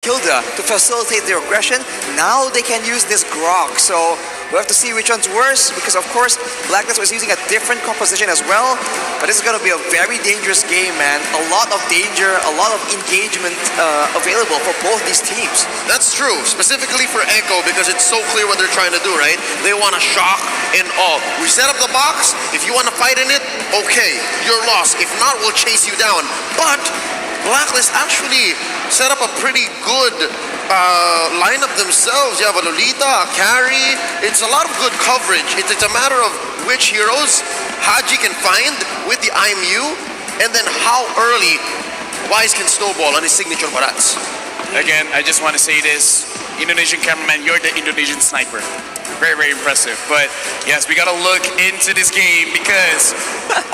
Hilda to facilitate their aggression. Now they can use this Grog. So we'll have to see which one's worse, because of course Blacklist was using a different composition as well. But this is going to be a very dangerous game, man. A lot of danger, a lot of engagement available for both these teams. That's true, specifically for Echo, because it's so clear what they're trying to do, right? They want to shock and all. We set up the box. If you want to fight in it, okay, you're lost. If not, we'll chase you down. But Blacklist actually set up a pretty good lineup themselves. You have a Lolita, a Carry. It's a lot of good coverage. It's a matter of which heroes Haji can find with the IMU, and then how early Wise can snowball on his signature barats. Again, I just want to say this, Indonesian cameraman, you're the Indonesian sniper. Very, very impressive. But yes, we gotta look into this game because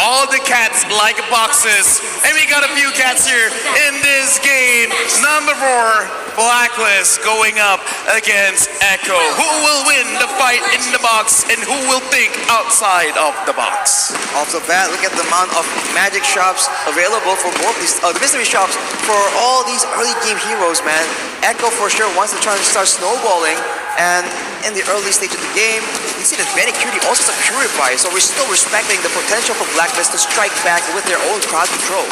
all the cats like boxes, and we got a few cats here in this game. Number 4, Blacklist going up against Echo. Who will win the fight in the box, and who will think outside of the box? Off the bat, look at the amount of magic shops available for both these, the mystery shops for all these early game heroes, man. Echo for sure wants to try to start snowballing, and in the early stage of the game, you see that Benny Cutie also has a Purify, so we're still respecting the potential for Blacklist to strike back with their own crowd control.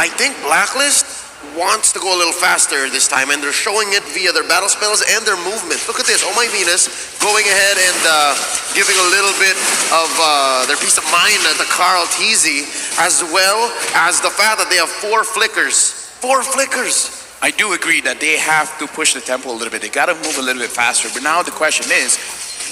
I think Blacklist wants to go a little faster this time, and they're showing it via their battle spells and their movement. Look at this, Oh My Venus going ahead and giving a little bit of their peace of mind to Carl Teasy, as well as the fact that they have 4 flickers. 4 flickers! I do agree that they have to push the tempo a little bit. They got to move a little bit faster. But now the question is,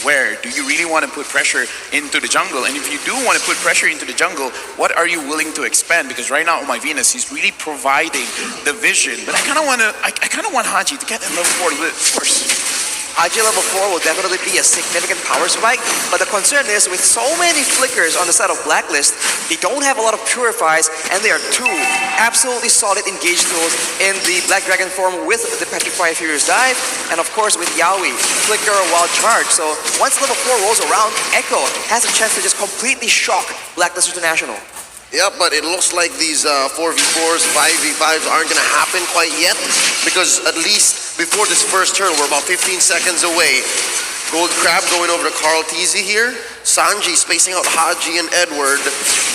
where do you really want to put pressure into the jungle? And if you do want to put pressure into the jungle, what are you willing to expend? Because right now, Oh My Venus, he's really providing the vision. But I kind of want Haji to get in level 4 a little first. Haji level 4 will definitely be a significant power spike, but the concern is with so many flickers on the side of Blacklist, they don't have a lot of purifies, and they are 2 absolutely solid engage tools in the Black Dragon form with the Petrify Furious Dive, and of course with Yaoi, Flicker, Wild Charge. So once level 4 rolls around, Echo has a chance to just completely shock Blacklist International. Yeah, but it looks like these 4v4s, 5v5s aren't going to happen quite yet, because at least before this first turn, we're about 15 seconds away. Gold Crab going over to Carl Teasy here. Sanji spacing out Haji and Edward.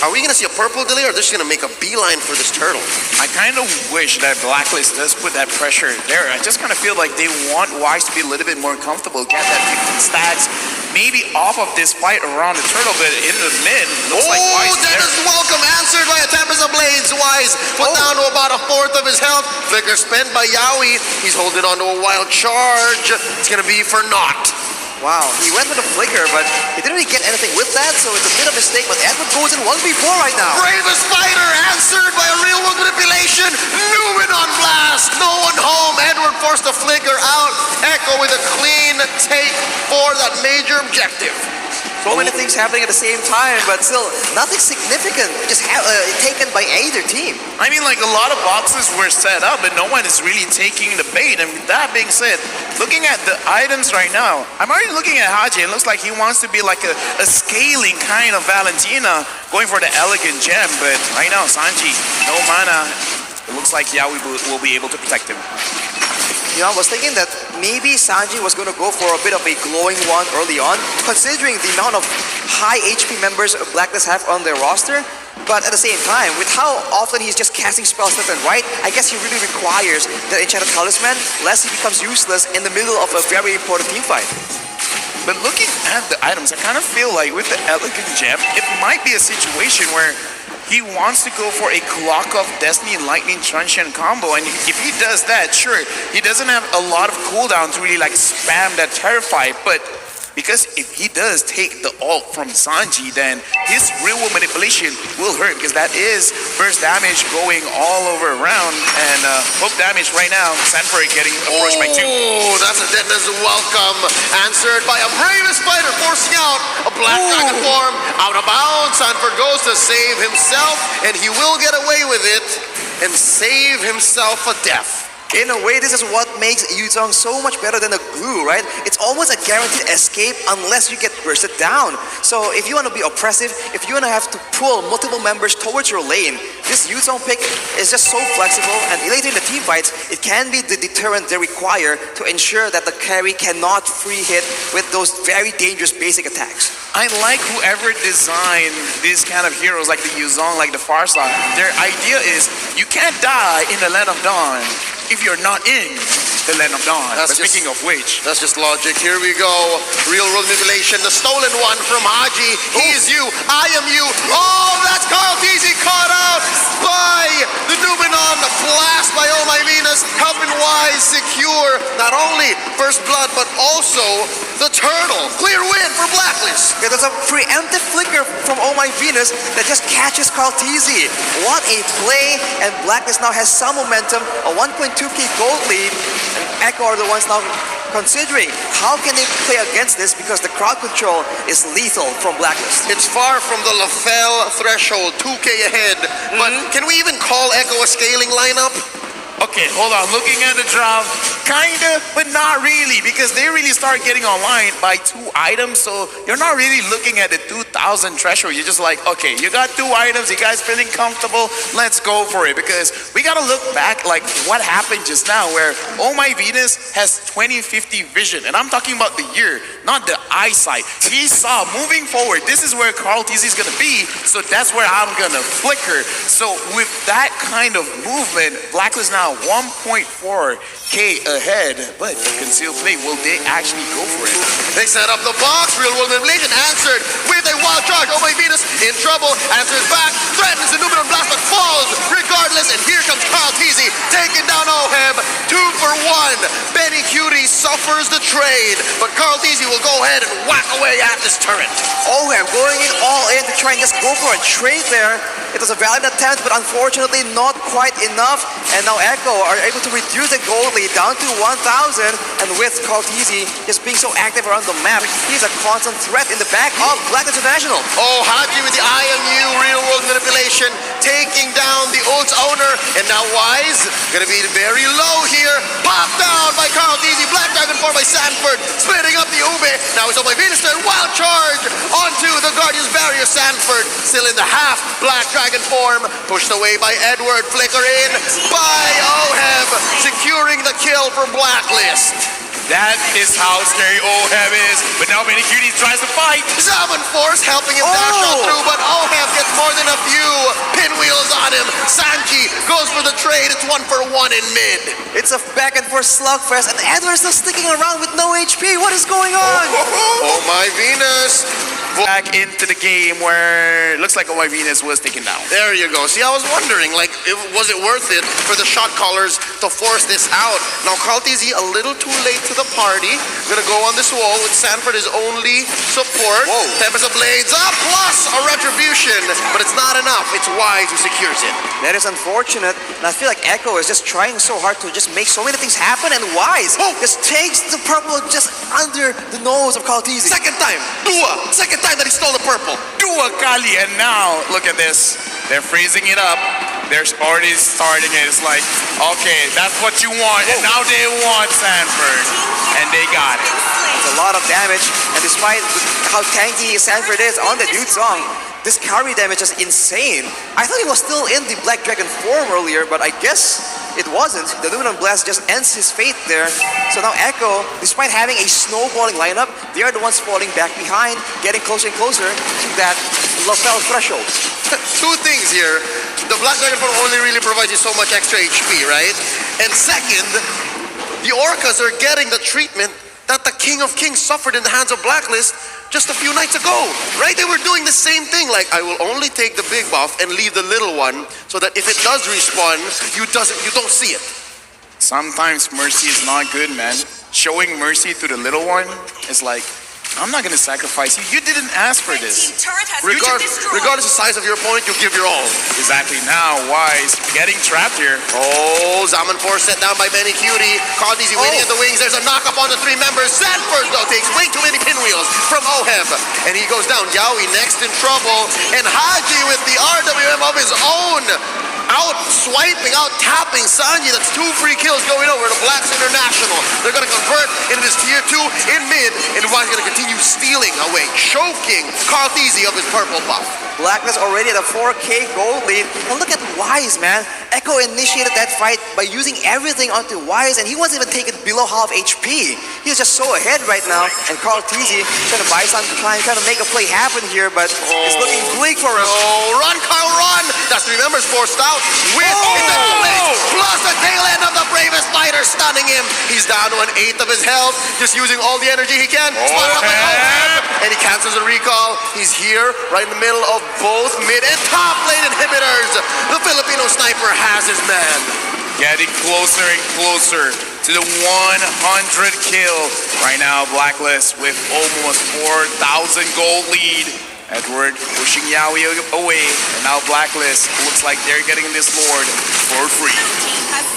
Are we going to see a purple delay, or they're just going to make a beeline for this turtle? I kind of wish that Blacklist does put that pressure there. I just kind of feel like they want Wise to be a little bit more comfortable, get that 15 stacks, maybe off of this fight around the turtle, but in the mid, looks like Wise is Dennis there. Welcome, answered by a Tempest of Blades. Wise put down to about 1/4 of his health. Flicker spent by Yaoi. He's holding on to a Wild Charge. It's going to be for naught. Wow, he went with a flicker, but he didn't really get anything with that, so it's a bit of a mistake, but Edward goes in 1v4 right now. Bravest fighter answered by a real world manipulation. Newman on blast. No one home. Edward forced the flicker out. Echo with a clean take for that major objective. So many things happening at the same time, but still nothing significant just taken by either team. I mean, like, a lot of boxes were set up, but no one is really taking the bait. And with that being said, looking at the items right now, I'm already looking at Haji. It looks like he wants to be like a scaling kind of Valentina, going for the elegant gem. But right now, Sanji, no mana. It looks like Yaoi will be able to protect him. You know, I was thinking that maybe Sanji was going to go for a bit of a glowing one early on, considering the amount of high HP members Blacklist have on their roster. But at the same time, with how often he's just casting spells left and right, I guess he really requires the Enchanted Talisman, lest he becomes useless in the middle of a very important team fight. But looking at the items, I kind of feel like with the Elegant Gem, it might be a situation where he wants to go for a Clock of Destiny Lightning Truncheon combo, and if he does that, sure, he doesn't have a lot of cooldown to really like spam that Terrify, but because if he does take the ult from Sanji, then his real world manipulation will hurt, because that is burst damage going all over around, and hook damage right now. Sanford getting approached by 2. Oh, that's a Dennis welcome, answered by a Bravest fighter, forcing out a Black Dragon form out of bounds. Sanford goes to save himself, and he will get away with it and save himself a death. In a way, this is what makes Yuzong so much better than the glue, right? It's almost a guaranteed escape unless you get bursted down. So if you want to be oppressive, if you want to have to pull multiple members towards your lane, this Yuzong pick is just so flexible, and later in the team fights, it can be the deterrent they require to ensure that the carry cannot free hit with those very dangerous basic attacks. I like whoever designed these kind of heroes like the Yuzong, like the Farside. Their idea is you can't die in the Land of Dawn if you're not in the Land of Dawn. But speaking of which, that's just logic. Here we go. Real world manipulation. The stolen one from Haji. He is you. I am you. Oh, that's Carl Teasy caught out by the Numenon. Blast by Oh My Venus. Helping Wise secure not only first blood, but also the turtle. Clear win for Blacklist. Yeah, there's a preemptive flicker from Oh My Venus that just catches Carl Teasy. What a play, and Blacklist now has some momentum, a 1.2k gold lead, and Echo are the ones now considering how can they play against this because the crowd control is lethal from Blacklist. It's far from the LaFell threshold, 2k ahead, but can we even call Echo a scaling lineup? okay, hold on. Looking at the draft, kinda, but not really, because they really start getting online by 2 items. So you're not really looking at the 2,000 threshold. You're just like, okay, you got 2 items. You guys feeling comfortable? Let's go for it. Because we gotta look back, like what happened just now, where Oh My Venus has 2050 vision, and I'm talking about the year, not the eyesight. He saw moving forward. This is where Carl TZ is gonna be. So that's where I'm gonna flicker. So with that kind of movement, Blacklist now 1.4k ahead, but concealed play, will they actually go for it? They set up the box. Real world manipulation answered with a wild charge. Oh My Venus in trouble. Answers back. Threatens the Numenon blast, but falls regardless. And here comes Carl Teasy taking down Oheb. 2 for 1. Benny Cutie suffers the trade, but Carl Teasy will go ahead and whack away at this turret. Oheb going in all in to try and just go for a trade there. It was a valiant attempt, but unfortunately not quite enough. And now Echo are able to reduce the gold lead down to 1,000. And with Carl Teasy just being so active around the map, he's a constant threat in the back of Black International. Oh, Haji with the IMU real world manipulation, taking down the Ult's owner. And now Wise gonna be very low here. Popped down by Carl Teasy. Black Dragon 4 by Sanford, splitting up the Ube. Now it's on my Venus turn. Wild charge onto the Guardian's barrier. Sanford still in the half Black Dragon form, pushed away by Edward. Flicker in by Oheb, securing the kill for Blacklist. That is how scary Oheb is. But now Benny Cutie tries to fight. Zaman Force helping him dash on through, but Oheb gets more than a few pinwheels on him. Sanji goes for the trade. It's 1 for 1 in mid. It's a back and forth slugfest, and Edward's still sticking around with no HP. What is going on? Oh My Venus. Back into the game where it looks like Oh My Venus was taken down. There you go. See, I was wondering, like, was it worth it for the shot callers to force this out? Now, Carl TZ a little too late to the party. Gonna go on this wall with Sanford as only support. Whoa. Tempest of Blades up, plus a retribution, but it's not enough. It's Wise who secures it. That is unfortunate, and I feel like Echo is just trying so hard to just make so many things happen, and Wise just takes the purple just under the nose of Carl Teasy. Second time, Dua. Second time that he stole the purple. Dua Kali, and now look at this. They're freezing it up. They're already starting it. It's like, okay, that's what you want, and now they want Sanford, and they got it. It's a lot of damage, and despite how tanky Sanford is on the dude song, this carry damage is insane. I thought he was still in the Black Dragon form earlier, but I guess it wasn't. The Numenon Blast just ends his fate there. So now Echo, despite having a snowballing lineup, they are the ones falling back behind, getting closer and closer to that LaFell threshold. 2 things here. The Black Dragon form only really provides you so much extra HP, right? And second, the Orcas are getting the treatment that the King of Kings suffered in the hands of Blacklist just a few nights ago, right? They were doing the same thing, like, I will only take the big buff and leave the little one so that if it does respawn, you don't see it. Sometimes mercy is not good, man. Showing mercy to the little one is like, I'm not gonna sacrifice you. You didn't ask for this. Regardless of the size of your opponent, you give your all. Exactly. Now, Wise getting trapped here. Oh, Zaman Force set down by Benny Cutie. Carl Teasy waiting at the wings. There's a knock up on the 3 members. Sanford, though, takes way too many pinwheels from Oheb. And he goes down. Yowie next in trouble. And Haji with the RWM of his own. out swiping, out tapping Sanji. That's 2 free kills going over to Blacks International. They're going to convert into this tier 2 in mid, and Wise going to continue stealing away, choking Carl Theezy of his purple buff. Blacklist already at a 4K gold lead. And look at Wise, man. Echo initiated that fight by using everything onto Wise, and he wasn't even taken below half HP. He's just so ahead right now. And Carl Theezy trying to buy some time, trying to make a play happen here, but it's looking bleak for him. Oh, run, Carl, run! That's 3 members forced out with plus the tail end of the bravest fighter stunning him. He's down to 1/8 of his health, just using all the energy he can. Spotted up and he cancels the recall. He's here, right in the middle of both mid and top lane inhibitors. The Filipino sniper has his man. Getting closer and closer to the 100 kill. Right now, Blacklist with almost 4,000 gold lead. Edward pushing Yaoi away, and now Blacklist looks like they're getting this Lord for free.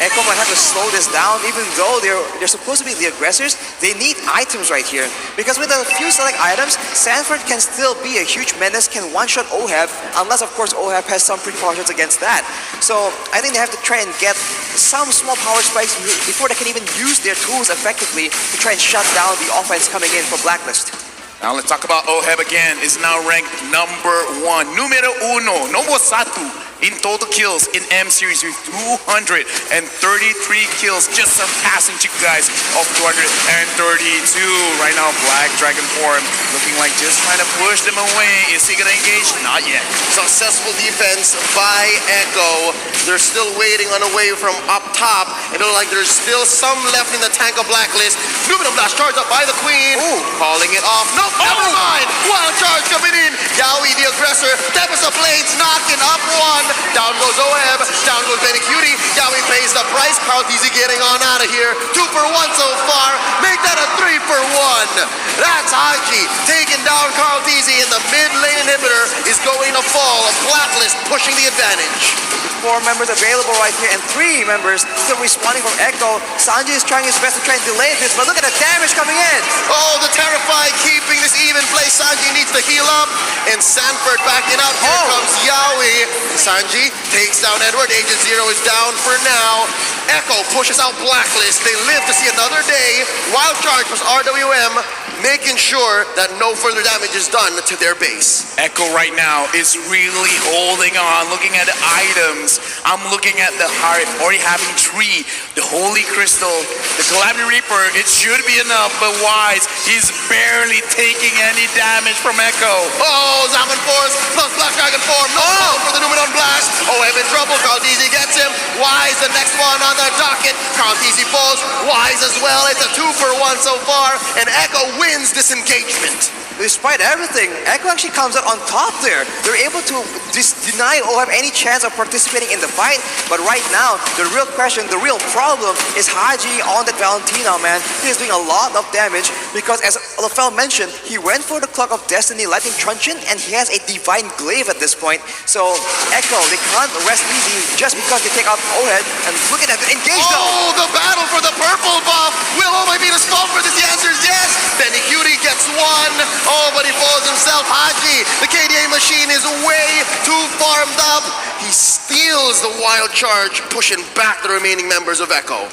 Echo might have to slow this down, even though they're supposed to be the aggressors. They need items right here, because with a few select items, Sanford can still be a huge menace, can one-shot Oheb, unless of course Oheb has some precautions against that. So I think they have to try and get some small power spikes before they can even use their tools effectively to try and shut down the offense coming in for Blacklist. Now let's talk about Oheb again. Is now ranked number 1, numero uno, numero satu in total kills in M series with 233 kills, just surpassing you guys of 232. Right now, Black Dragon form looking like just trying to push them away. Is he gonna engage? Not yet. Successful defense by Echo. They're still waiting on a wave from up top, and it looks like there's still some left in the tank of Blacklist. Numinum Blast charged up by the Queen. Ooh. Calling it off. Nope, never mind. Wild charge coming in. Yaoi, the aggressor. Tempest of Blades knocking up one. Down goes Oheb. Down goes Benny Cutie. Yaoi pays the price. Carl Theezy getting on out of here. 2 for 1 so far. Make that a 3 for 1. That's Haji taking down Carl Theezy, and the mid lane inhibitor is going to fall. Blacklist pushing the advantage. 4 members available right here, and 3 members still responding from Echo. Sanji is trying his best to try and delay this, but look at the damage coming in. Oh, the Terrified keeping this even play. Sanji needs to heal up, and Sanford backing out. Here comes Yaoi. Sanji takes down Edward. Agent Zero is down for now. Echo pushes out Blacklist. They live to see another day. Wild charge was RWM, making sure that no further damage is done to their base. Echo right now is really holding on, looking at the items. I'm looking at the heart, already having 3. The Holy Crystal, the Calamity Reaper, it should be enough, but Wise, he's barely taking any damage from Echo. Oh, Zaman Force plus Black Dragon form. No call for the Numenon Blast. Oheb in trouble. Carl Theezy gets him. Wise the next one on the docket. Carl Theezy falls. Wise as well. It's a 2 for 1 so far, and Echo wins this engagement. Despite everything, Echo actually comes out on top there. They're able to deny Oheb any chance of participating in the fight, but right now, the real question, the real problem is Haji on that Valentina, man. He is doing a lot of damage because, as Lafel mentioned, he went for the Clock of Destiny Lightning Truncheon, and he has a Divine Glaive at this point. So, Echo, they can't rest easy just because they take out Oheb, and look at that, engage though! Oh, the battle for the purple buff! Will Oheb be the spawn for this? The answer is yes! Benny Cutie gets 1. Oh, but he falls himself. Haji, the KDA machine is way too farmed up. He steals the wild charge, pushing back the remaining members of Echo.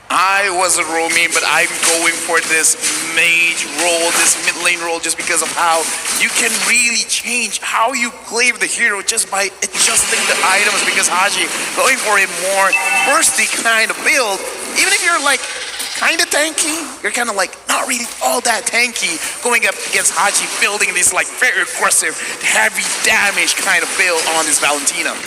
I wasn't roaming, but I'm going for this mage role, this mid lane role, just because of how you can really change how you glaive the hero just by adjusting the items, because Haji going for a more bursty kind of build, even if you're like kind of tanky, you're kind of like not really all that tanky, going up against Haji building this like very aggressive, heavy damage kind of build on this Valentina.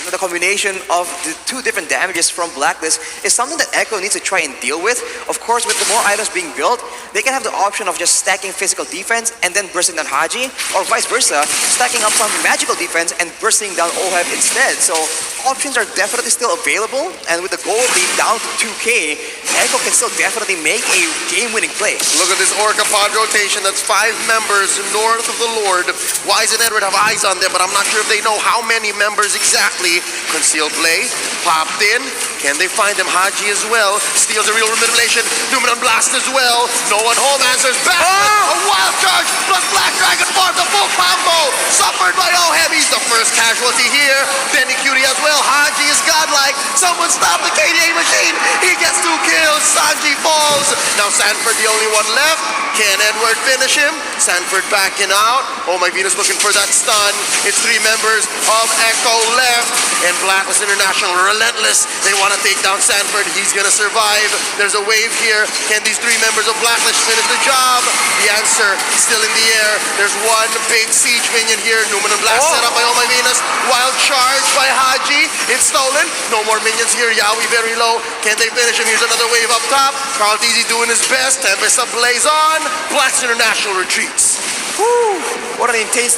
The combination of the 2 different damages from Blacklist is something that Echo needs to try and deal with. Of course, with the more items being built, they can have the option of just stacking physical defense and then bursting down Haji, or vice versa, stacking up some magical defense and bursting down Oheb instead. So options are definitely still available, and with the gold lead down to 2K, Echo can still definitely make a game-winning play. Look at this Orca pod rotation. That's 5 members north of the Lord. Wise and Edward have eyes on them, but I'm not sure if they know how many members exactly. Concealed play, popped in, Can they find him? Haji as well. Steals a real manipulation. Newman on blast as well. No one home answers back. A wild charge plus Black Dragon forms a full combo. Suffered by Ohem. He's the first casualty here. Benny Cutie as well. Haji is godlike. Someone stop the KDA machine. He gets 2 kills. Sanji falls. Now Sanford the only one left. Can Edward finish him? Sanford backing out. Oh my Venus looking for that stun. It's 3 members of Echo left. And Blacklist International relentless. They want to take down Sanford. He's going to survive. There's a wave here. Can these 3 members of Blacklist finish the job? The answer still in the air. There's one big siege minion here. Newman and Black set up by Oh my Venus. Wild charge by Haji. It's stolen. No more minions here. Yaoi very low. Can they finish him? Here's another wave up top. Carl Deasy doing his best. Tempest ablaze on. Blacks International retreats. Woo! What an intense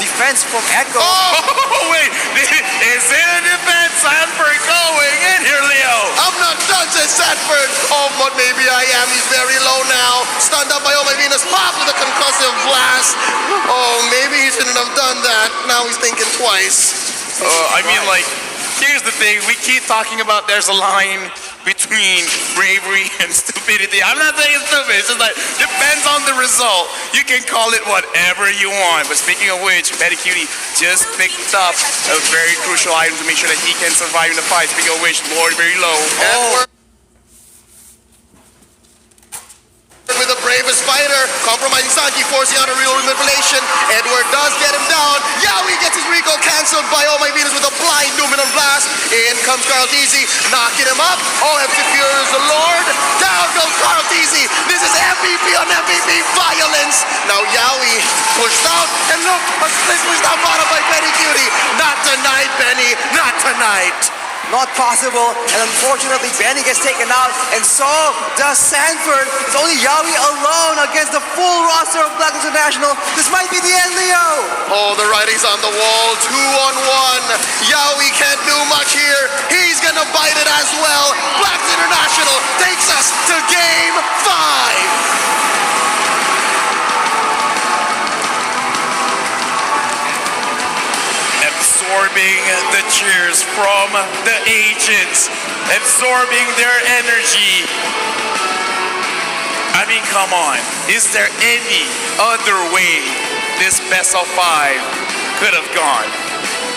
defense from Echo. Oh, wait. Is it a defense? Sanford going in here, Leo. I'm not done, says Sanford. Oh, but maybe I am. He's very low now. Stunned up by Oh my Venus. Pop with a concussive blast. Oh, maybe he shouldn't have done that. Now he's thinking twice. I mean, like, here's the thing. We keep talking about there's a line between bravery and stupidity. I'm not saying it's stupid. It's just like, depends on the result. You can call it whatever you want. But speaking of which, Betty Cutie just picked up a very crucial item to make sure that he can survive in the fight. Speaking of which, Lord very low. Edward with the bravest fighter, compromising Sanji, forcing out a real manipulation. Edward does get him down. Yaoi gets his recall cancelled by Oh my Venus with a blind Newman on blast. In comes Carl Deasy, knocking him up. OM secures the Lord. Down goes Carl Deasy. This is MVP on MVP violence. Now Yaoi pushed out, and look, a split pushed out bottom by Benny Cutie. Not tonight, Benny. Not tonight. Not possible, and unfortunately Benny gets taken out, and so does Sanford. It's only Yaoi alone against the full roster of Blacklist International. This might be the end, Leo. Oh, the writing's on the wall. 2-on-1. Yaoi can't do much here. He's gonna bite it as well. Blacklist International takes us to Game 5. Absorbing the cheers from the agents, absorbing their energy. I mean, come on. Is there any other way this best of 5 could have gone?